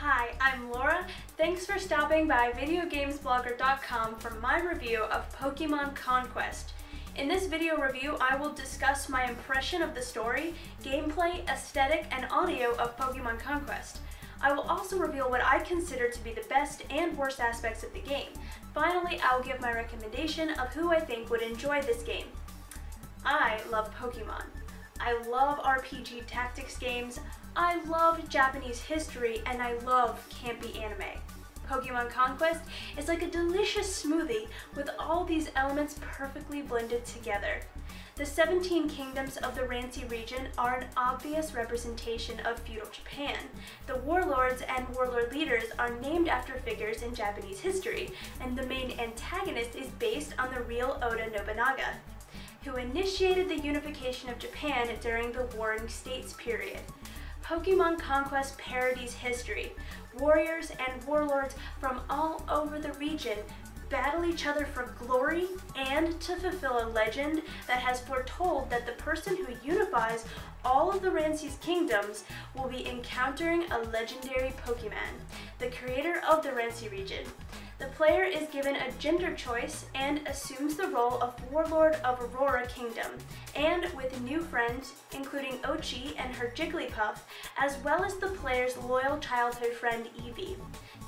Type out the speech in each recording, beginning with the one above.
Hi, I'm Laura. Thanks for stopping by videogamesblogger.com for my review of Pokemon Conquest. In this video review, I will discuss my impression of the story, gameplay, aesthetic, and audio of Pokemon Conquest. I will also reveal what I consider to be the best and worst aspects of the game. Finally, I will give my recommendation of who I think would enjoy this game. I love Pokemon. I love RPG tactics games, I love Japanese history, and I love campy anime. Pokemon Conquest is like a delicious smoothie with all these elements perfectly blended together. The 17 kingdoms of the Rancy region are an obvious representation of feudal Japan. The warlords and warlord leaders are named after figures in Japanese history, and the main antagonist is based on the real Oda Nobunaga, who initiated the unification of Japan during the Warring States period. Pokemon Conquest parodies history. Warriors and warlords from all over the region battle each other for glory and to fulfill a legend that has foretold that the person who unifies all of the Rancy's kingdoms will be encountering a legendary Pokemon, the creator of the Rancy region. The player is given a gender choice and assumes the role of Warlord of Aurora Kingdom, and with new friends, including Ochi and her Jigglypuff, as well as the player's loyal childhood friend Eevee.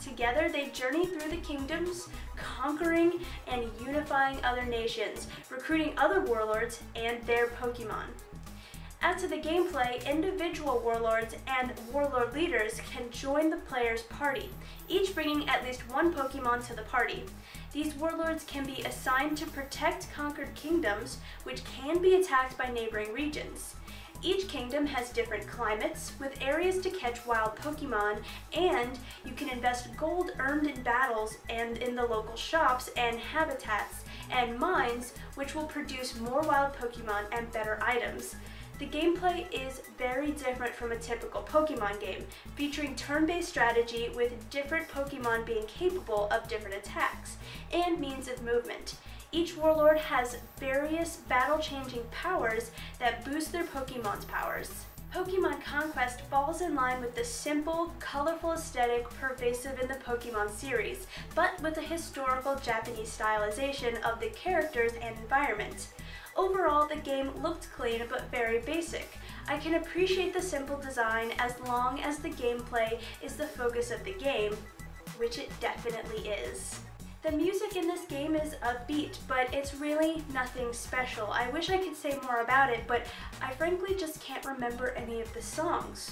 Together, they journey through the kingdoms, conquering and unifying other nations, recruiting other warlords and their Pokemon. As to the gameplay, individual warlords and warlord leaders can join the player's party, each bringing at least one Pokemon to the party. These warlords can be assigned to protect conquered kingdoms, which can be attacked by neighboring regions. Each kingdom has different climates, with areas to catch wild Pokemon, and you can invest gold earned in battles and in the local shops and habitats and mines, which will produce more wild Pokemon and better items. The gameplay is very different from a typical Pokemon game, featuring turn-based strategy with different Pokemon being capable of different attacks and means of movement. Each warlord has various battle-changing powers that boost their Pokemon's powers. Pokemon Conquest falls in line with the simple, colorful aesthetic pervasive in the Pokemon series, but with a historical Japanese stylization of the characters and environment. Overall, the game looked clean but very basic. I can appreciate the simple design as long as the gameplay is the focus of the game, which it definitely is. The music in this game is upbeat, but it's really nothing special. I wish I could say more about it, but I frankly just can't remember any of the songs.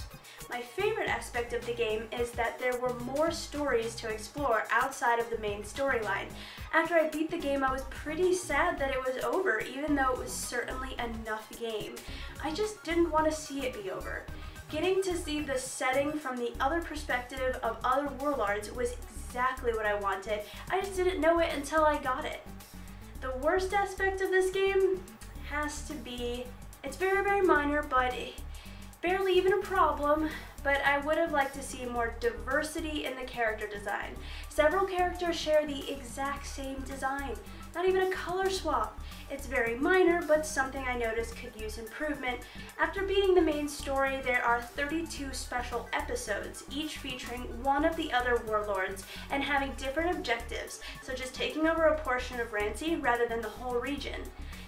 My favorite aspect of the game is that there were more stories to explore outside of the main storyline. After I beat the game, I was pretty sad that it was over, even though it was certainly enough game. I just didn't want to see it be over. Getting to see the setting from the other perspective of other warlords was exactly what I wanted. I just didn't know it until I got it. The worst aspect of this game has to be, it's very, very minor, but barely even a problem, but I would have liked to see more diversity in the character design. Several characters share the exact same design, not even a color swap. It's very minor, but something I noticed could use improvement. After beating the main story, there are 32 special episodes, each featuring one of the other warlords and having different objectives, such as taking over a portion of Rancy rather than the whole region.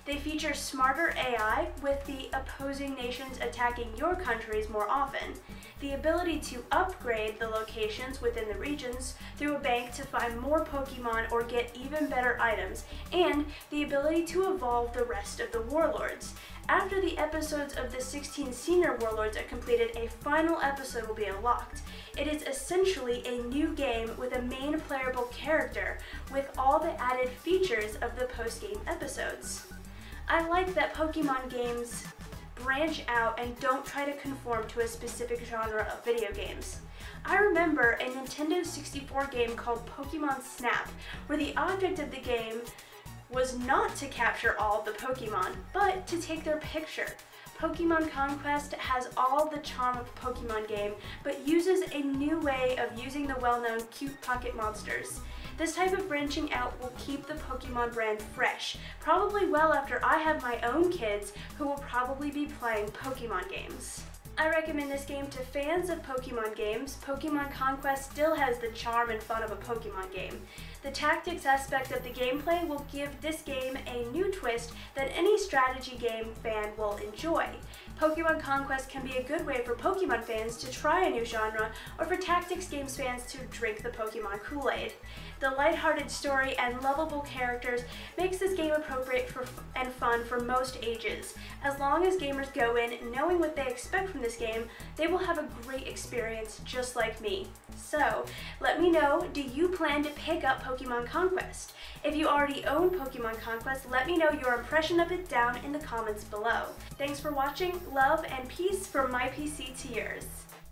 They feature smarter AI, with the opposing nations attacking your countries more often, the ability to upgrade the locations within the regions through a bank to find more Pokemon or get even better items, and the ability to evolve the rest of the warlords. After the episodes of the 16 senior warlords are completed, a final episode will be unlocked. It is essentially a new game with a main playable character, with all the added features of the post-game episodes. I like that Pokemon games branch out and don't try to conform to a specific genre of video games. I remember a Nintendo 64 game called Pokemon Snap, where the object of the game was not to capture all of the Pokemon, but to take their picture. Pokemon Conquest has all the charm of a Pokemon game, but uses a new way of using the well-known cute pocket monsters. This type of branching out will keep the Pokemon brand fresh, probably well after I have my own kids who will probably be playing Pokemon games. I recommend this game to fans of Pokemon games. Pokemon Conquest still has the charm and fun of a Pokemon game. The tactics aspect of the gameplay will give this game a new twist that any strategy game fan will enjoy. Pokemon Conquest can be a good way for Pokemon fans to try a new genre, or for tactics games fans to drink the Pokemon Kool-Aid. The lighthearted story and lovable characters makes this game appropriate and fun for most ages. As long as gamers go in knowing what they expect from this game, they will have a great experience just like me. So, let me know, do you plan to pick up Pokemon Conquest? If you already own Pokemon Conquest, let me know your impression of it down in the comments below. Thanks for watching, love and peace from my PC to yours.